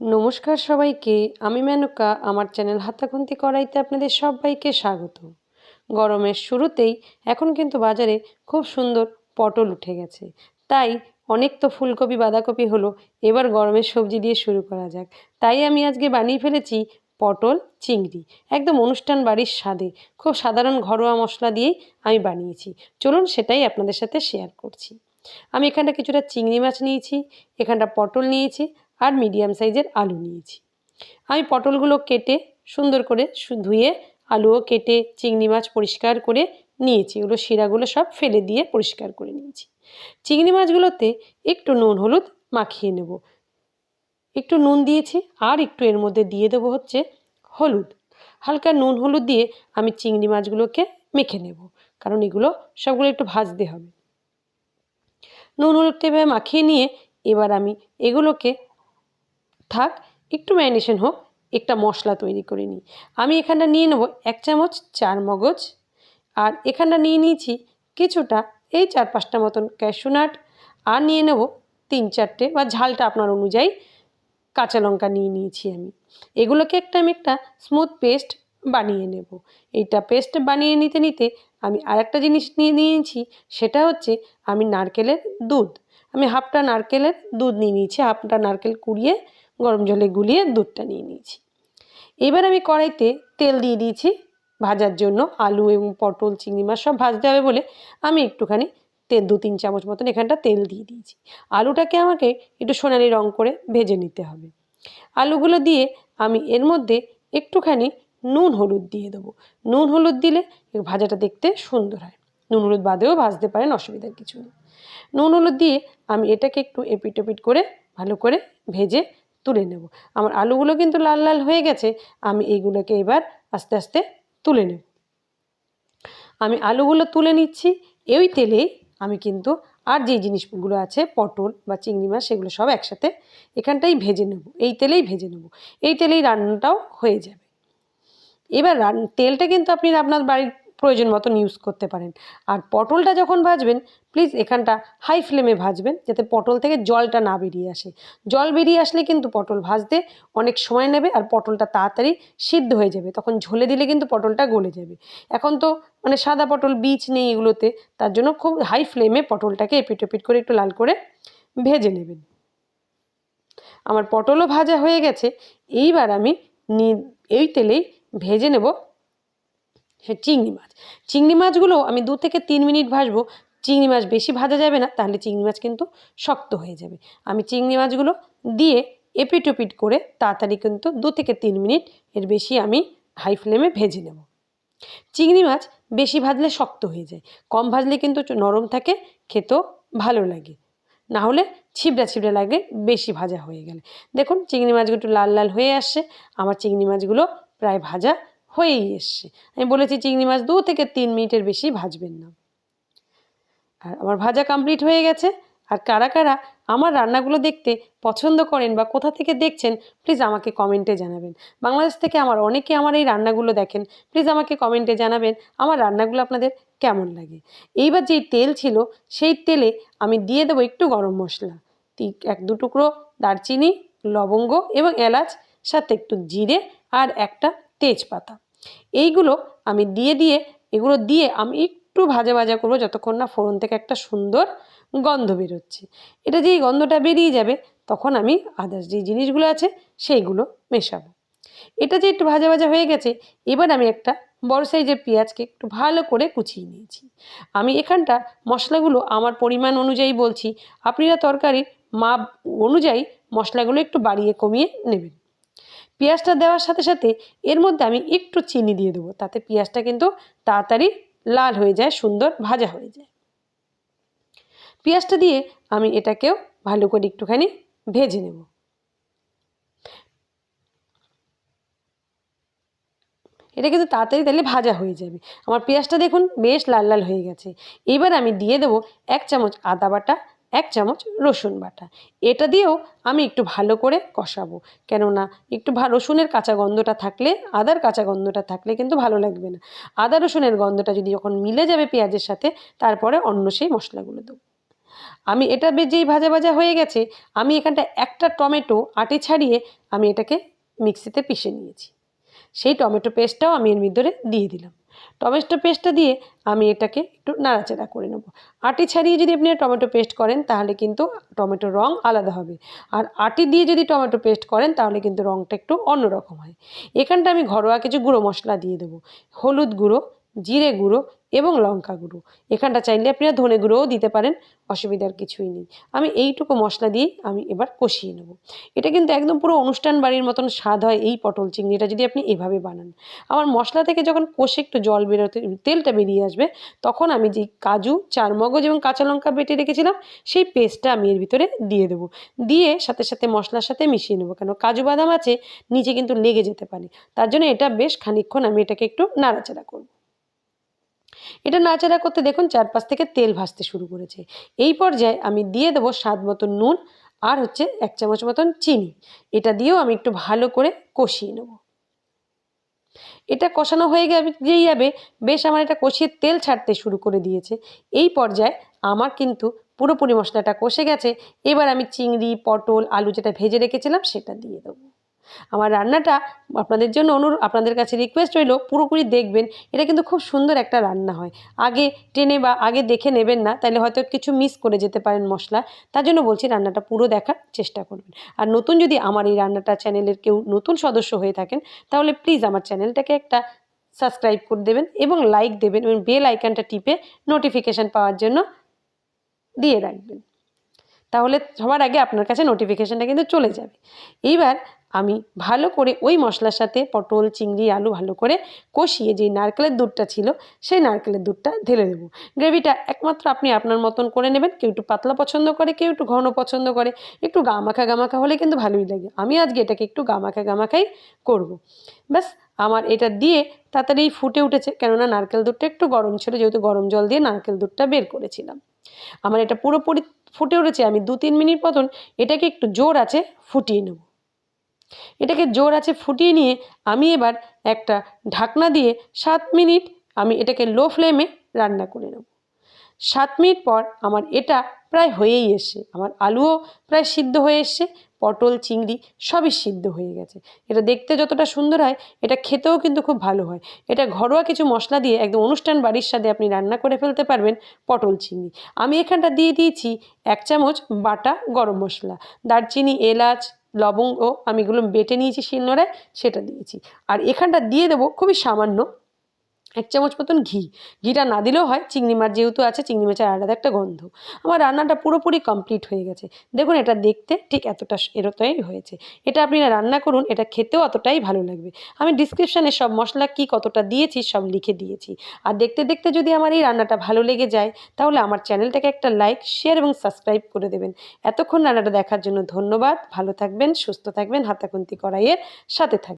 নমস্কার সবাইকে। আমি মেনকা। আমার চ্যানেল হাতাখুন্তি কড়াইতে আপনাদের সবাইকে স্বাগত। গরমের শুরুতেই এখন কিন্তু বাজারে খুব সুন্দর পটল উঠে গেছে। তাই অনেক তো ফুলকপি বাঁধাকপি হলো, এবার গরমের সবজি দিয়ে শুরু করা যাক। তাই আমি আজকে বানিয়ে ফেলেছি পটল চিংড়ি, একদম অনুষ্ঠান বাড়ির স্বাদে। খুব সাধারণ ঘরোয়া মশলা দিয়েই আমি বানিয়েছি। চলুন সেটাই আপনাদের সাথে শেয়ার করছি। আমি এখানটা কিছুটা চিংড়ি মাছ নিয়েছি, এখানটা পটল নিয়েছি, আর মিডিয়াম সাইজের আলু নিয়েছি। আমি পটলগুলো কেটে সুন্দর করে ধুয়ে, আলুও কেটে, চিংড়ি মাছ পরিষ্কার করে নিয়েছি। ওগুলো শিরাগুলো সব ফেলে দিয়ে পরিষ্কার করে নিয়েছি। চিংড়ি মাছগুলোতে একটু নুন হলুদ মাখিয়ে নেব। একটু নুন দিয়েছি, আর একটু এর মধ্যে দিয়ে দেবো হচ্ছে হলুদ। হালকা নুন হলুদ দিয়ে আমি চিংড়ি মাছগুলোকে মেখে নেব, কারণ এগুলো সবগুলো একটু ভাজতে হবে। নুন হলুদটা এভাবে মাখিয়ে নিয়ে এবার আমি এগুলোকে থাক, একটু ম্যারিনেশন হোক, একটা মশলা তৈরি করে নিই। আমি এখানটা নিয়ে নেব 1 চামচ চারমগজ, আর এখানটা নিয়ে নিয়েছি কিছুটা এই 4-5টা মতন ক্যাশু নাট, আর নিয়ে নেব 3-4টে বা ঝালটা আপনার অনুযায়ী কাঁচা লঙ্কা নিয়ে নিয়েছি আমি। এগুলোকে আমি একটা স্মুথ পেস্ট বানিয়ে নেব। এইটা পেস্ট বানিয়ে নিতে নিতে আমি আরেকটা জিনিস নিয়ে নিয়েছি, সেটা হচ্ছে আমি নারকেলের দুধ। আমি হাফটা নারকেলের দুধ নিয়ে নিয়েছি, হাফটা নারকেল কুড়িয়ে গরম জলে গুলিয়ে দুধটা নিয়ে নিয়েছি। এবার আমি কড়াইতে তেল দিয়ে দিয়েছি ভাজার জন্য। আলু এবং পটল চিংড়ি মাছ সব ভাজতে হবে বলে আমি একটুখানি তেল 2-3 চামচ মতন এখানটা তেল দিয়ে দিয়েছি। আলুটাকে আমাকে একটু সোনালি রং করে ভেজে নিতে হবে। আলুগুলো দিয়ে আমি এর মধ্যে একটুখানি নুন হলুদ দিয়ে দেবো। নুন হলুদ দিলে ভাজাটা দেখতে সুন্দর হয়। নুন হলুদ বাদেও ভাজতে পারেন, অসুবিধার কিছু নেই। নুন হলুদ দিয়ে আমি এটাকে একটু এপিট ওপিট করে ভালো করে ভেজে তুলে নেব। আমার আলুগুলো কিন্তু লাল লাল হয়ে গেছে। আমি এইগুলোকে এবার আস্তে আস্তে তুলে নেব। আমি আলুগুলো তুলে নিচ্ছি। এই তেলেই আমি কিন্তু আর যেই জিনিসগুলো আছে পটল বা চিংড়ি মাছ, সেগুলো সব একসাথে এখানটাই ভেজে নেব। এই তেলেই ভেজে নেব। এই তেলেই রান্নাটাও হয়ে যাবে। এবার তেলটা কিন্তু আপনি আপনার বাড়ির প্রয়োজন মতন ইউজ করতে পারেন। আর পটলটা যখন ভাজবেন, প্লিজ এখানটা হাই ফ্লেমে ভাজবেন, যাতে পটল থেকে জলটা না বেরিয়ে আসে। জল বেরিয়ে আসলে কিন্তু পটল ভাজতে অনেক সময় নেবে, আর পটলটা তাড়াতাড়ি সিদ্ধ হয়ে যাবে। তখন ঝোলে দিলে কিন্তু পটলটা গলে যাবে। এখন তো মানে সাদা পটল, বীজ নেই এগুলোতে, তার জন্য খুব হাই ফ্লেমে পটলটাকে এপিট ওপিট করে একটু লাল করে ভেজে নেবেন। আমার পটলও ভাজা হয়ে গেছে। এইবার আমি এই তেলেই ভেজে নেব সে চিংড়ি মাছ। চিংড়ি মাছগুলো আমি 2 থেকে 3 মিনিট ভাজবো। চিংড়ি মাছ বেশি ভাজা যাবে না, তাহলে চিংড়ি মাছ কিন্তু শক্ত হয়ে যাবে। আমি চিংড়ি মাছগুলো দিয়ে এপিট ওপিট করে তাড়াতাড়ি কিন্তু 2 থেকে 3 মিনিট এর বেশি আমি হাই ফ্লেমে ভেজে নেব। চিংড়ি মাছ বেশি ভাজলে শক্ত হয়ে যায়, কম ভাজলে কিন্তু নরম থাকে, খেতেও ভালো লাগে। না হলে ছিবড়া ছিবড়া লাগে বেশি ভাজা হয়ে গেলে। দেখুন চিংড়ি মাছগুলো একটু লাল লাল হয়ে আসছে। আমার চিংড়ি মাছগুলো প্রায় ভাজা হয়েই এসছে। আমি বলেছি চিংড়ি মাছ 2 থেকে 3 মিনিটের বেশি ভাজবেন না। আর আমার ভাজা কমপ্লিট হয়ে গেছে। আর কারা কারা আমার রান্নাগুলো দেখতে পছন্দ করেন বা কোথা থেকে দেখছেন, প্লিজ আমাকে কমেন্টে জানাবেন। বাংলাদেশ থেকে আমার অনেকে আমার এই রান্নাগুলো দেখেন, প্লিজ আমাকে কমেন্টে জানাবেন আমার রান্নাগুলো আপনাদের কেমন লাগে। এইবার যেই তেল ছিল, সেই তেলে আমি দিয়ে দেবো একটু গরম মশলা, 1-2 টুকরো দারচিনি, লবঙ্গ এবং এলাচ, সাথে একটু জিরে আর একটা তেজপাতা। এইগুলো আমি দিয়ে এগুলো দিয়ে আমি একটু ভাজা ভাজা করবো, যতক্ষণ না ফোড়ন থেকে একটা সুন্দর গন্ধ বেরোচ্ছে। এটা যেই গন্ধটা বেরিয়ে যাবে, তখন আমি আদার্স যে জিনিসগুলো আছে সেইগুলো মেশাবো। এটা যে একটু ভাজা ভাজা হয়ে গেছে, এবার আমি একটা বড় সাইজের পেঁয়াজকে একটু ভালো করে কুচিয়ে নিয়েছি। আমি এখানটা মশলাগুলো আমার পরিমাণ অনুযায়ী বলছি, আপনারা তরকারির মাপ অনুযায়ী মশলাগুলো একটু বাড়িয়ে কমিয়ে নেবেন। পেঁয়াজটা দেওয়ার সাথে সাথে এর মধ্যে আমি একটু চিনি দিয়ে দেবো, তাতে পেঁয়াজটা কিন্তু তাড়াতাড়ি লাল হয়ে যায়, সুন্দর ভাজা হয়ে যায়। পেঁয়াজটা দিয়ে আমি এটাকেও ভালো করে একটুখানি ভেজে নেব। এটা কিন্তু তাড়াতাড়ি তাহলে ভাজা হয়ে যাবে। আমার পেঁয়াজটা দেখুন বেশ লাল লাল হয়ে গেছে। এবার আমি দিয়ে দেবো 1 চামচ আদা বাটা, 1 চামচ রসুন বাটা। এটা দিয়েও আমি একটু ভালো করে কষাবো, কেননা একটু রসুনের কাঁচা গন্ধটা থাকলে, আদার কাঁচা গন্ধটা থাকলে কিন্তু ভালো লাগবে না। আদা রসুনের গন্ধটা যদি যখন মিলে যাবে পেঁয়াজের সাথে, তারপরে অন্য সেই মশলাগুলো দেবো। আমি এটা যেই ভাজা ভাজা হয়ে গেছে, আমি এখানটা একটা টমেটো আটি ছাড়িয়ে আমি এটাকে মিক্সিতে পিষে নিয়েছি। সেই টমেটো পেস্টটাও আমি এর ভিতরে দিয়ে দিলাম। টমেটো পেস্টটা দিয়ে আমি এটাকে একটু নাড়াচাড়া করে নেব। আটি ছাড়িয়ে যদি আপনি টমেটো পেস্ট করেন তাহলে কিন্তু টমেটোর রঙ আলাদা হবে, আর আটি দিয়ে যদি টমেটো পেস্ট করেন তাহলে কিন্তু রঙটা একটু অন্যরকম হয়। এখানটা আমি ঘরোয়া কিছু গুঁড়ো মশলা দিয়ে দেবো, হলুদ গুঁড়ো, জিরে গুঁড়ো এবং লঙ্কা গুঁড়ো। এখানটা চাইলে আপনারা ধনে গুঁড়োও দিতে পারেন, অসুবিধার কিছুই নেই। আমি এইটুকু মশলা দিয়েই আমি এবার কষিয়ে নেব। এটা কিন্তু একদম পুরো অনুষ্ঠান বাড়ির মতন স্বাদ হয় এই পটল চিংড়িটা যদি আপনি এভাবে বানান। আমার মশলা থেকে যখন কষে একটু জল বেরোতে, তেলটা বেরিয়ে আসবে, তখন আমি যেই কাজু, চারমগজ এবং কাঁচা লঙ্কা বেটে রেখেছিলাম সেই পেস্টটা আমি এর ভিতরে দিয়ে দেবো। দিয়ে সাথে সাথে মশলার সাথে মিশিয়ে নেবো, কেন কাজু বাদাম আছে, নিচে কিন্তু লেগে যেতে পারে। তার জন্য এটা বেশ খানিকক্ষণ আমি এটাকে একটু নাড়াচাড়া করব। এটা নাড়াচাড়া করতে দেখুন চারপাশ থেকে তেল ভাসতে শুরু করেছে। এই পর্যায়ে আমি দিয়ে দেবো স্বাদ মতন নুন আর 1 চামচ মতন চিনি। এটা দিয়েও আমি একটু ভালো করে কষিয়ে নেব। এটা কষানো হয়ে যাবে, বেশ আমার এটা কষিয়ে তেল ছাড়তে শুরু করে দিয়েছে। এই পর্যায়ে আমার কিন্তু পুরোপুরি মশলাটা কষে গেছে। এবার আমি চিংড়ি, পটল, আলু যেটা ভেজে রেখেছিলাম সেটা দিয়ে দেবো। আমার রান্নাটা আপনাদের জন্য আপনাদের কাছে রিকোয়েস্ট রইল, পুরোপুরি দেখবেন। এটা কিন্তু খুব সুন্দর একটা রান্না হয়। আগে টেনে বা আগে দেখে নেবেন না, তাহলে হয়তো কিছু মিস করে যেতে পারেন মশলা। তার জন্য বলছি রান্নাটা পুরো দেখার চেষ্টা করবেন। আর নতুন যদি আমার এই রান্নাটা চ্যানেলের কেউ নতুন সদস্য হয়ে থাকেন, তাহলে প্লিজ আমার চ্যানেলটাকে একটা সাবস্ক্রাইব করে দেবেন এবং লাইক দেবেন এবং বেল আইকনটা টিপে নোটিফিকেশান পাওয়ার জন্য দিয়ে রাখবেন। তাহলে সবার আগে আপনার কাছে নোটিফিকেশানটা কিন্তু চলে যাবে। এইবার আমি ভালো করে ওই মশলার সাথে পটল, চিংড়ি, আলু ভালো করে কষিয়ে যেই নারকেলের দুধটা ছিল সেই নারকেলের দুধটা ঢেলে দেবো। গ্রেভিটা একমাত্র আপনি আপনার মতন করে নেবেন। কেউ একটু পাতলা পছন্দ করে, কেউ একটু ঘন পছন্দ করে। একটু গামাখা গামাখা হলে কিন্তু ভালোই লাগে। আমি আজকে এটাকে একটু গামাখা গামাখাই করব। ব্যাস আমার এটা দিয়ে তাড়াতাড়ি ফুটে উঠেছে, কেননা নারকেল দুধটা একটু গরম ছিল, যেহেতু গরম জল দিয়ে নারকেল দুধটা বের করেছিলাম। আমার এটা পুরোপুরি ফুটে উঠেছে। আমি 2-3 মিনিট মতন এটাকে একটু জোর আঁচে ফুটিয়ে নেব। এটাকে জোর আঁচে ফুটিয়ে নিয়ে আমি এবার একটা ঢাকনা দিয়ে 7 মিনিট আমি এটাকে লো ফ্লেমে রান্না করে নেব। 7 মিনিট পর আমার এটা প্রায় হয়েই এসছে। আমার আলুও প্রায় সিদ্ধ হয়ে এসছে, পটল, চিংড়ি সবই সিদ্ধ হয়ে গেছে। এটা দেখতে যতটা সুন্দর হয়, এটা খেতেও কিন্তু খুব ভালো হয়। এটা ঘরোয়া কিছু মশলা দিয়ে একদম অনুষ্ঠান বাড়ির স্বাদে আপনি রান্না করে ফেলতে পারবেন পটল চিংড়ি। আমি এখানটা দিয়ে দিয়েছি 1 চামচ বাটা গরম মশলা, দারচিনি, এলাচ, লবঙ্গ আমি এগুলো বেটে নিয়েছি শিলনোড়ায়, সেটা দিয়েছি। আর এখানটা দিয়ে দেবো খুবই সামান্য 1 চামচ মতন ঘি। ঘিটা না দিলেও হয়, চিংড়ি মাছ যেহেতু আছে, চিংড়ি মাছের আলাদা একটা গন্ধ। আমার রান্নাটা পুরোপুরি কমপ্লিট হয়ে গেছে। দেখুন এটা দেখতে ঠিক এতটাই হয়েছে। এটা আপনারা রান্না করুন, এটা খেতেও অতটাই ভালো লাগবে। আমি ডিসক্রিপশানে সব মশলা কী কতটা দিয়েছি সব লিখে দিয়েছি। আর দেখতে দেখতে যদি আমার এই রান্নাটা ভালো লেগে যায়, তাহলে আমার চ্যানেলটাকে একটা লাইক, শেয়ার এবং সাবস্ক্রাইব করে দেবেন। এতক্ষণ রান্নাটা দেখার জন্য ধন্যবাদ। ভালো থাকবেন, সুস্থ থাকবেন, হাতাখুন্তি কড়াইয়ের সাথে থাকবেন।